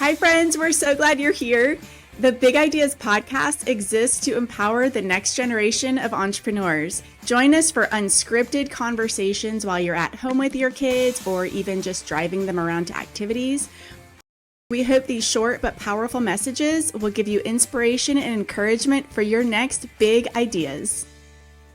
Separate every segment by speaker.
Speaker 1: Hi, friends. We're so glad you're here. The Big Ideas podcast exists to empower the next generation of entrepreneurs. Join us for unscripted conversations while you're at home with your kids or even just driving them around to activities. We hope these short but powerful messages will give you inspiration and encouragement for your next big ideas.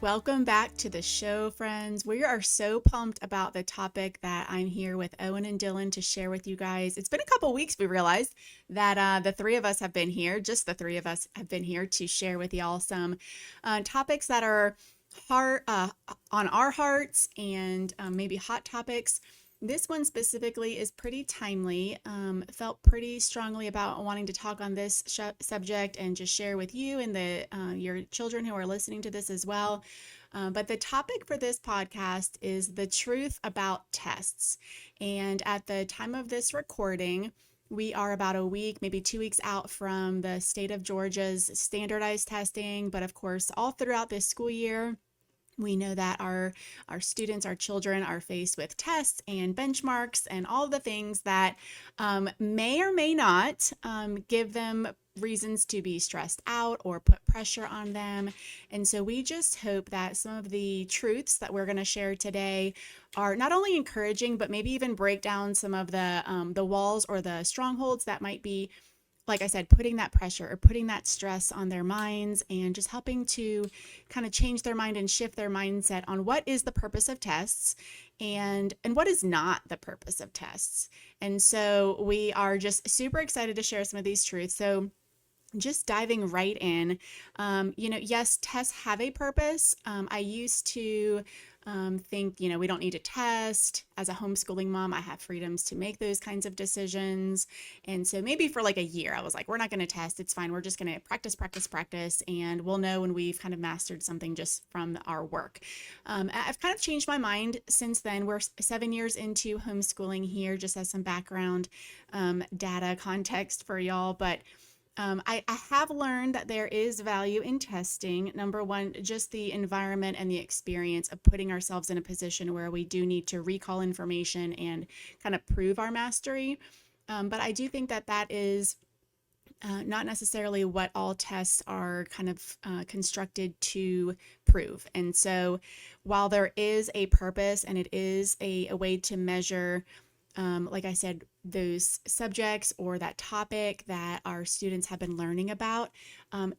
Speaker 1: Welcome back to the show, friends. We are so pumped about the topic that I'm here with Owen and Dylan to share with you guys. It's been a couple weeks, we realized that the three of us have been here, just the three of us have been here to share with y'all some topics that are on our hearts and maybe hot topics. This one specifically is pretty timely. Felt pretty strongly about wanting to talk on this subject and just share with you and your children who are listening to this as well. But the topic for this podcast is the truth about tests. And at the time of this recording, we are about a week, maybe 2 weeks out from the state of Georgia's standardized testing. But of course, all throughout this school year, we know that our students, our children are faced with tests and benchmarks and all the things that may or may not give them reasons to be stressed out or put pressure on them. And so we just hope that some of the truths that we're going to share today are not only encouraging, but maybe even break down some of the walls or the strongholds that might be, like I said, putting that pressure or putting that stress on their minds and just helping to kind of change their mind and shift their mindset on what is the purpose of tests and what is not the purpose of tests. And so we are just super excited to share some of these truths. So just diving right in, yes, tests have a purpose. I used to think, we don't need to test. As a homeschooling mom, I have freedoms to make those kinds of decisions. And so maybe for like a year, I was like, we're not going to test. It's fine. We're just going to practice, and we'll know when we've kind of mastered something just from our work. I've kind of changed my mind since then. We're 7 years into homeschooling here, just as some background data context for y'all. But I have learned that there is value in testing. Number one, just the environment and the experience of putting ourselves in a position where we do need to recall information and kind of prove our mastery. But I do think that is not necessarily what all tests are kind of constructed to prove. And so while there is a purpose and it is a way to measure, like I said, those subjects or that topic that our students have been learning about,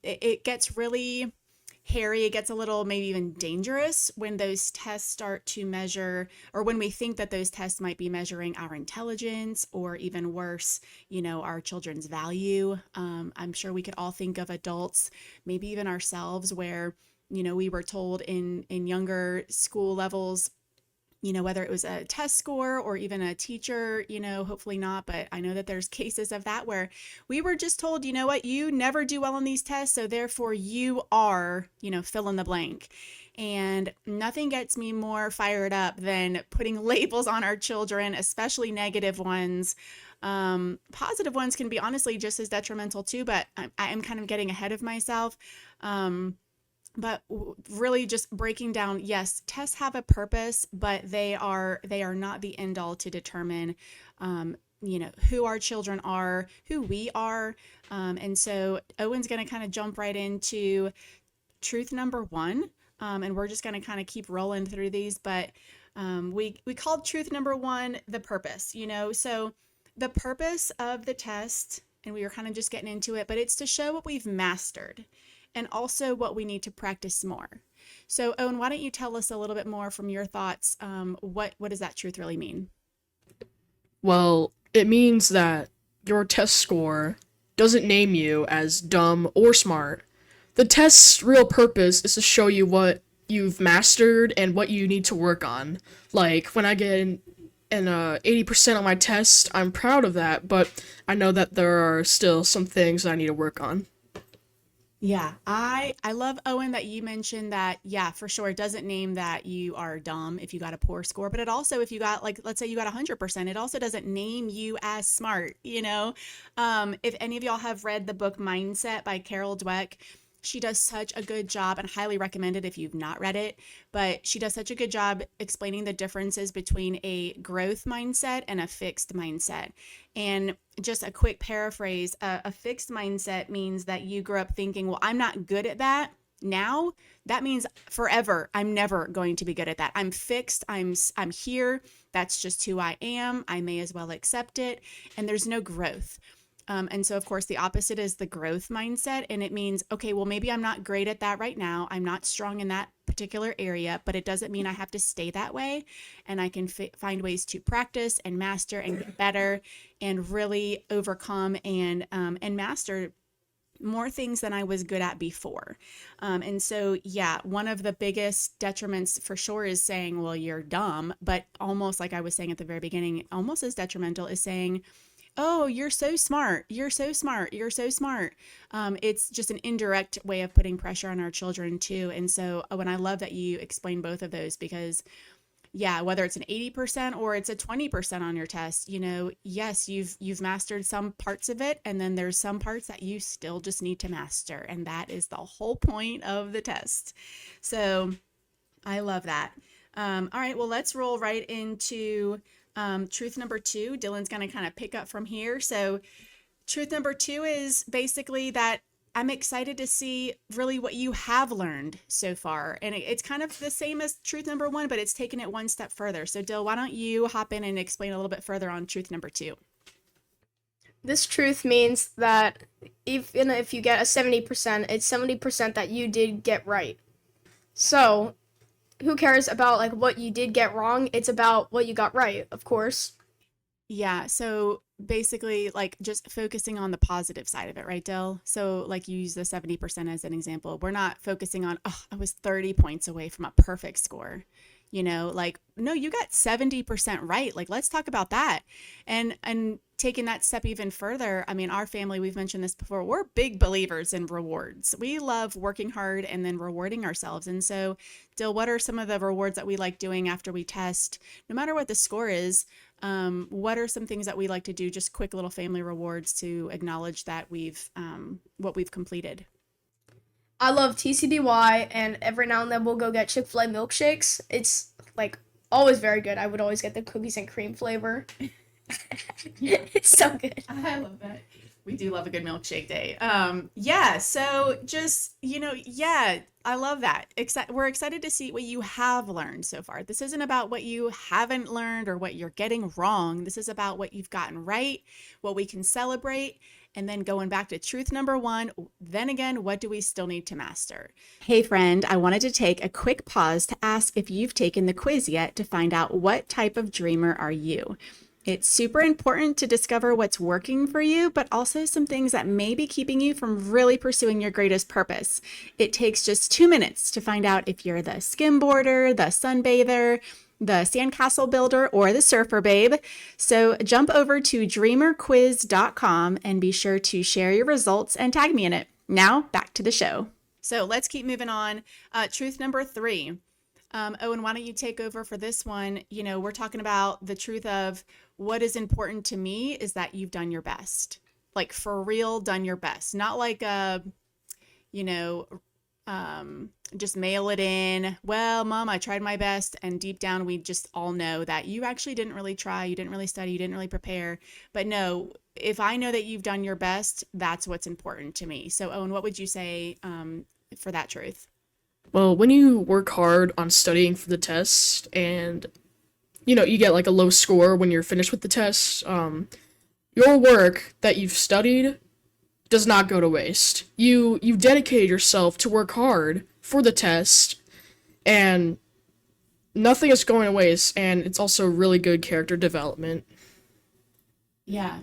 Speaker 1: it gets really hairy. It gets a little maybe even dangerous when those tests start to measure, or when we think that those tests might be measuring our intelligence or even worse, our children's value. I'm sure we could all think of adults, maybe even ourselves, where, we were told in younger school levels, whether it was a test score or even a teacher, hopefully not, but I know that there's cases of that where we were just told, what, you never do well on these tests, so therefore you are, fill in the blank. And nothing gets me more fired up than putting labels on our children, especially negative ones. Positive ones can be honestly just as detrimental too, but I am kind of getting ahead of myself. But really just breaking down, yes, tests have a purpose, but they are not the end all to determine, who our children are, who we are. And so Owen's going to kind of jump right into truth number one. And we're just going to kind of keep rolling through these, but we called truth number one the purpose, so the purpose of the test, and we were kind of just getting into it, but it's to show what we've mastered and also what we need to practice more. So Owen, why don't you tell us a little bit more from your thoughts? What does that truth really mean?
Speaker 2: Well, it means that your test score doesn't name you as dumb or smart. The test's real purpose is to show you what you've mastered and what you need to work on. Like, when I get an 80% on my test, I'm proud of that, but I know that there are still some things that I need to work on.
Speaker 1: Yeah, I love, Owen, that you mentioned that. Yeah, for sure. It doesn't name that you are dumb if you got a poor score, but it also, if you got, like, let's say you got 100%, it also doesn't name you as smart. If any of y'all have read the book Mindset by Carol Dweck, she does such a good job, and highly recommend it if you've not read it, but she does such a good job explaining the differences between a growth mindset and a fixed mindset. And just a quick paraphrase, a fixed mindset means that you grew up thinking, well, I'm not good at that. Now that means forever I'm never going to be good at that. I'm fixed. I'm here. That's just who I am. I may as well accept it. And there's no growth. And so, of course, the opposite is the growth mindset. And it means, okay, well, maybe I'm not great at that right now. I'm not strong in that particular area, but it doesn't mean I have to stay that way. And I can find ways to practice and master and get better and really overcome and master more things than I was good at before. And so, yeah, one of the biggest detriments for sure is saying, well, you're dumb, but almost like I was saying at the very beginning, almost as detrimental is saying, oh, you're so smart. You're so smart. You're so smart. It's just an indirect way of putting pressure on our children too. And so when I love that you explain both of those, because yeah, whether it's an 80% or it's a 20% on your test, yes, you've mastered some parts of it, and then there's some parts that you still just need to master, and that is the whole point of the test. So I love that. All right, well, let's roll right into truth number 2. Dylan's going to kind of pick up from here. So truth number 2 is basically that I'm excited to see really what you have learned so far. And it's kind of the same as truth number 1, but it's taken it one step further. So Dill, why don't you hop in and explain a little bit further on truth number 2?
Speaker 3: This truth means that even if you get a 70%, it's 70% that you did get right. So who cares about like what you did get wrong? It's about what you got right, of course.
Speaker 1: Yeah, so basically like just focusing on the positive side of it, right, Dill? So like you use the 70% as an example. We're not focusing on, oh, I was 30 points away from a perfect score. Like, no, you got 70% right. Like, let's talk about that. And taking that step even further, I mean, our family, we've mentioned this before, we're big believers in rewards. We love working hard and then rewarding ourselves. And so, Dill, what are some of the rewards that we like doing after we test? No matter what the score is, what are some things that we like to do? Just quick little family rewards to acknowledge that what we've completed.
Speaker 3: I love TCBY, and every now and then we'll go get Chick-fil-A milkshakes. It's like always very good. I would always get the cookies and cream flavor. It's so good.
Speaker 1: I love that. We do love a good milkshake day. Yeah, so just, yeah, I love that. We're excited to see what you have learned so far. This isn't about what you haven't learned or what you're getting wrong. This is about what you've gotten right, what we can celebrate, and then going back to truth number 1, then again, what do we still need to master? Hey friend, I wanted to take a quick pause to ask if you've taken the quiz yet to find out what type of dreamer are you. It's super important to discover what's working for you, but also some things that may be keeping you from really pursuing your greatest purpose. It takes just 2 minutes to find out if you're the skimboarder, the sunbather, the sandcastle builder, or the surfer babe. So jump over to dreamerquiz.com and be sure to share your results and tag me in it. Now back to the show. So let's keep moving on. Truth number 3. Owen, why don't you take over for this one? We're talking about the truth of what is important to me is that you've done your best. Like for real, done your best. Not like just mail it in. Well, Mom, I tried my best. And deep down, we just all know that you actually didn't really try. You didn't really study. You didn't really prepare. But no, if I know that you've done your best, that's what's important to me. So Owen, what would you say for that truth?
Speaker 2: Well, when you work hard on studying for the test and, you get like a low score when you're finished with the test, your work that you've studied does not go to waste. You've dedicated yourself to work hard for the test, and nothing is going to waste, and it's also really good character development.
Speaker 1: Yeah.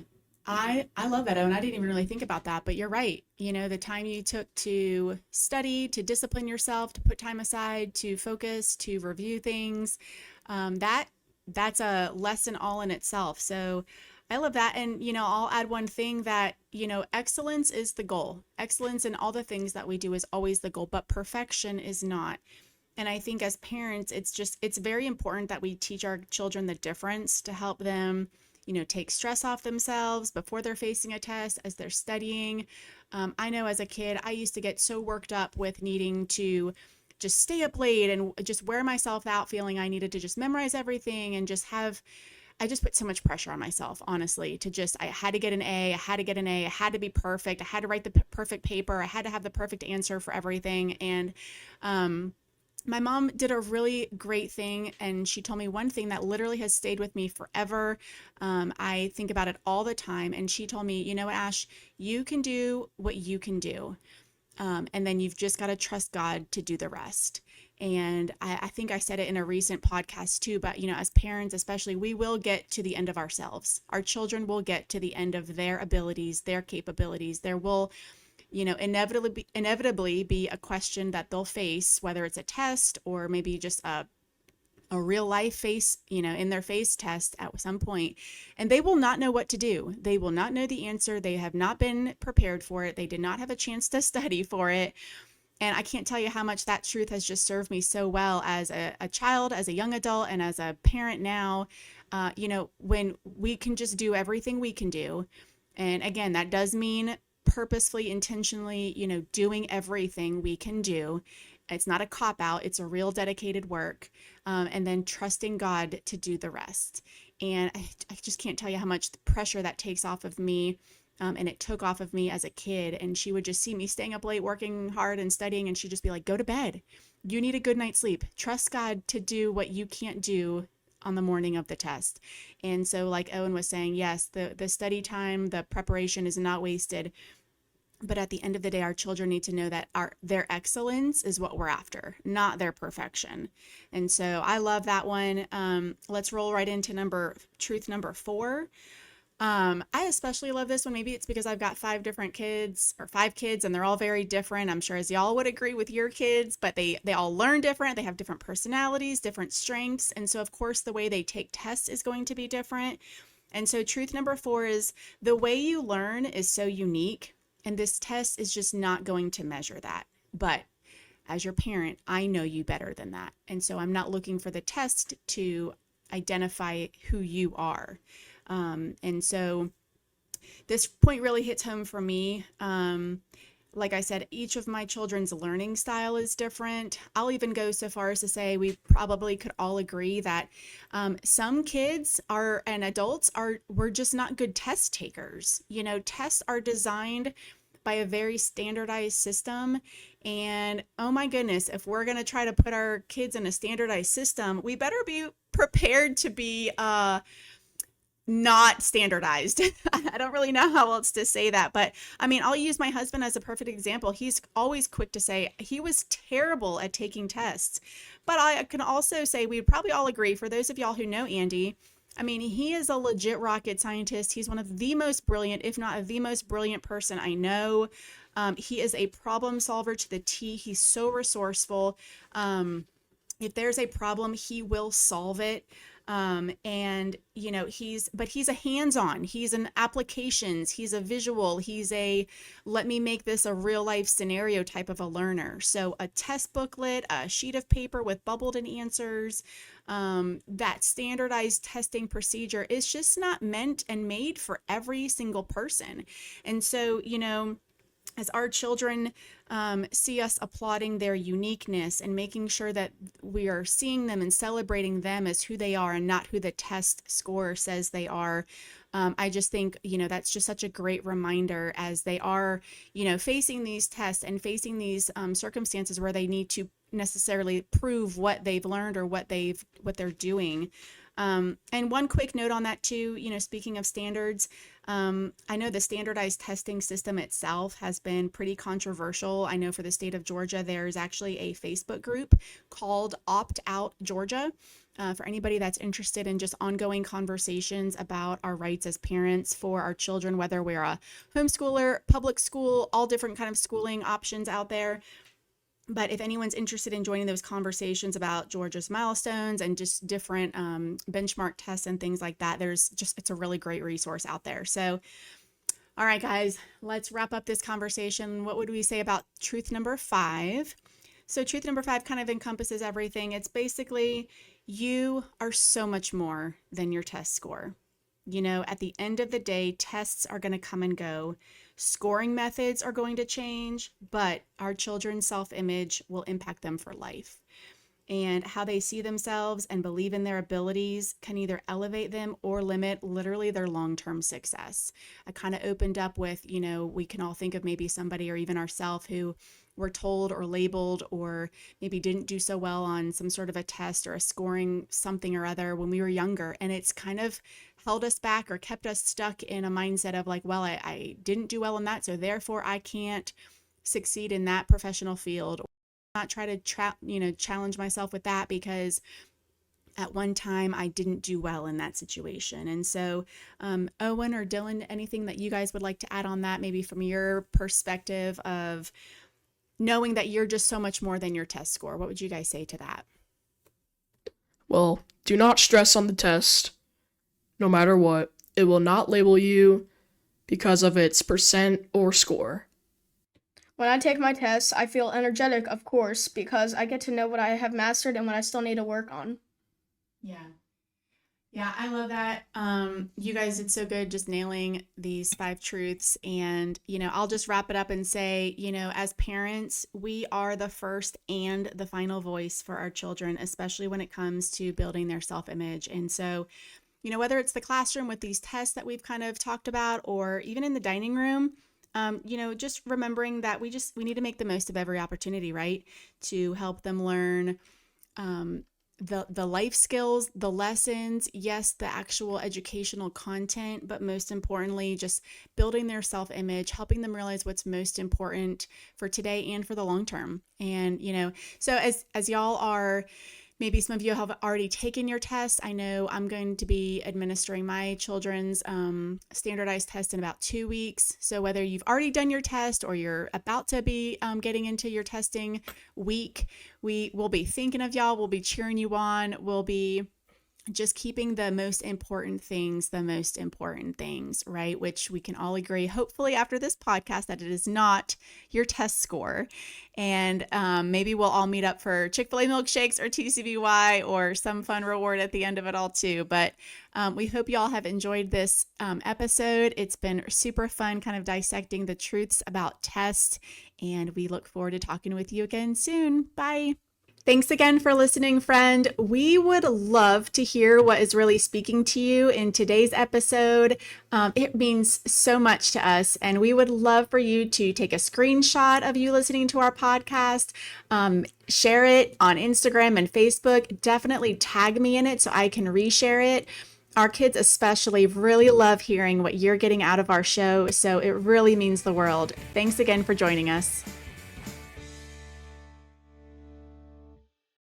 Speaker 1: I love that, Owen. I didn't even really think about that, but you're right. The time you took to study, to discipline yourself, to put time aside, to focus, to review things, that's a lesson all in itself. So I love that. And, I'll add one thing that, excellence is the goal. Excellence in all the things that we do is always the goal, but perfection is not. And I think as parents, it's very important that we teach our children the difference to help them take stress off themselves before they're facing a test, as they're studying. I know as a kid, I used to get so worked up with needing to just stay up late and just wear myself out, feeling I needed to just memorize everything and I just put so much pressure on myself, honestly, I had to get an A, I had to get an A, I had to be perfect, I had to write the perfect paper, I had to have the perfect answer for everything. And my mom did a really great thing, and she told me one thing that literally has stayed with me forever. I think about it all the time, and she told me, you know what, Ash, you can do what you can do. And then you've just got to trust God to do the rest. And I think I said it in a recent podcast too, but as parents, especially, we will get to the end of ourselves. Our children will get to the end of their abilities, their capabilities. There will, inevitably be a question that they'll face, whether it's a test or maybe just a real life face, in their face test at some point, and they will not know what to do. They will not know the answer. They have not been prepared for it. They did not have a chance to study for it. And I can't tell you how much that truth has just served me so well as a child, as a young adult, and as a parent now. When we can just do everything we can do. And again, that does mean purposefully, intentionally, doing everything we can do. It's not a cop out. It's a real dedicated work. And then trusting God to do the rest. And I just can't tell you how much pressure that takes off of me. And it took off of me as a kid. And she would just see me staying up late, working hard and studying. And she'd just be like, go to bed. You need a good night's sleep. Trust God to do what you can't do on the morning of the test. And so like Owen was saying, yes, the study time, the preparation is not wasted. But at the end of the day, our children need to know that their excellence is what we're after, not their perfection. And so I love that one. Let's roll right into truth number 4. I especially love this one. Maybe it's because I've got 5 kids, and they're all very different. I'm sure as y'all would agree with your kids, but they all learn different. They have different personalities, different strengths. And so of course the way they take tests is going to be different. And so truth number 4 is the way you learn is so unique, and this test is just not going to measure that. But as your parent, I know you better than that. And so I'm not looking for the test to identify who you are. And so this point really hits home for me. Like I said, each of my children's learning style is different. I'll even go so far as to say we probably could all agree that some kids and adults we're just not good test takers. Tests are designed by a very standardized system. And oh my goodness, if we're going to try to put our kids in a standardized system, we better be prepared to be not standardized. I don't really know how else to say that, but I mean, I'll use my husband as a perfect example. He's always quick to say he was terrible at taking tests, but I can also say we'd probably all agree, for those of y'all who know Andy, I mean, he is a legit rocket scientist. He's one of the most brilliant, if not the most brilliant person I know. He is a problem solver to the T. He's so resourceful. If there's a problem, he will solve it. And he's a hands-on, he's an applications, he's a visual, he's a, let me make this a real life scenario type of a learner. So a test booklet, a sheet of paper with bubbled in answers, that standardized testing procedure is just not meant and made for every single person. And so, as our children see us applauding their uniqueness and making sure that we are seeing them and celebrating them as who they are and not who the test score says they are, I just think, that's just such a great reminder as they are, facing these tests and facing these circumstances where they need to necessarily prove what they've learned or what they're doing. And one quick note on that too, speaking of standards, I know the standardized testing system itself has been pretty controversial. I know for the state of Georgia, there's actually a Facebook group called Opt Out Georgia. For anybody that's interested in just ongoing conversations about our rights as parents for our children, whether we're a homeschooler, public school, all different kind of schooling options out there. But if anyone's interested in joining those conversations about Georgia's milestones and just different benchmark tests and things like that, it's a really great resource out there. So, all right, guys, let's wrap up this conversation. What would we say about truth number 5? So truth number 5 kind of encompasses everything. It's basically, you are so much more than your test score. At the end of the day, tests are going to come and go. Scoring methods are going to change, but our children's self-image will impact them for life. And how they see themselves and believe in their abilities can either elevate them or limit literally their long-term success. I kind of opened up with, we can all think of maybe somebody or even ourselves who were told or labeled or maybe didn't do so well on some sort of a test or a scoring something or other when we were younger. And it's kind of held us back or kept us stuck in a mindset of like, well, I didn't do well in that, so therefore I can't succeed in that professional field, not try to challenge myself with that because at one time I didn't do well in that situation. And so Owen or Dylan, anything that you guys would like to add on that, maybe from your perspective of knowing that you're just so much more than your test score? What would you guys say to that?
Speaker 2: Well, do not stress on the test. No matter what, it will not label you because of its percent or score.
Speaker 3: When I take my tests, I feel energetic, of course, because I get to know what I have mastered and what I still need to work on.
Speaker 1: Yeah, I love that. You guys did so good just nailing these 5 truths. And, I'll just wrap it up and say, as parents, we are the first and the final voice for our children, especially when it comes to building their self-image. And so, whether it's the classroom with these tests that we've kind of talked about, or even in the dining room, just remembering that we need to make the most of every opportunity, right? To help them learn the life skills, the lessons, yes, the actual educational content, but most importantly, just building their self-image, helping them realize what's most important for today and for the long term. And, so as y'all are, maybe some of you have already taken your test. I know I'm going to be administering my children's standardized test in about 2 weeks. So whether you've already done your test or you're about to be getting into your testing week, we will be thinking of y'all. We'll be cheering you on. We'll be just keeping the most important things, right? Which we can all agree, hopefully after this podcast, that it is not your test score. And maybe we'll all meet up for Chick-fil-A milkshakes or TCBY or some fun reward at the end of it all too. But we hope you all have enjoyed this episode. It's been super fun kind of dissecting the truths about tests, and we look forward to talking with you again soon. Bye. Thanks again for listening, friend. We would love to hear what is really speaking to you in today's episode. It means so much to us, and we would love for you to take a screenshot of you listening to our podcast, share it on Instagram and Facebook. Definitely tag me in it so I can reshare it. Our kids especially really love hearing what you're getting out of our show, so it really means the world. Thanks again for joining us.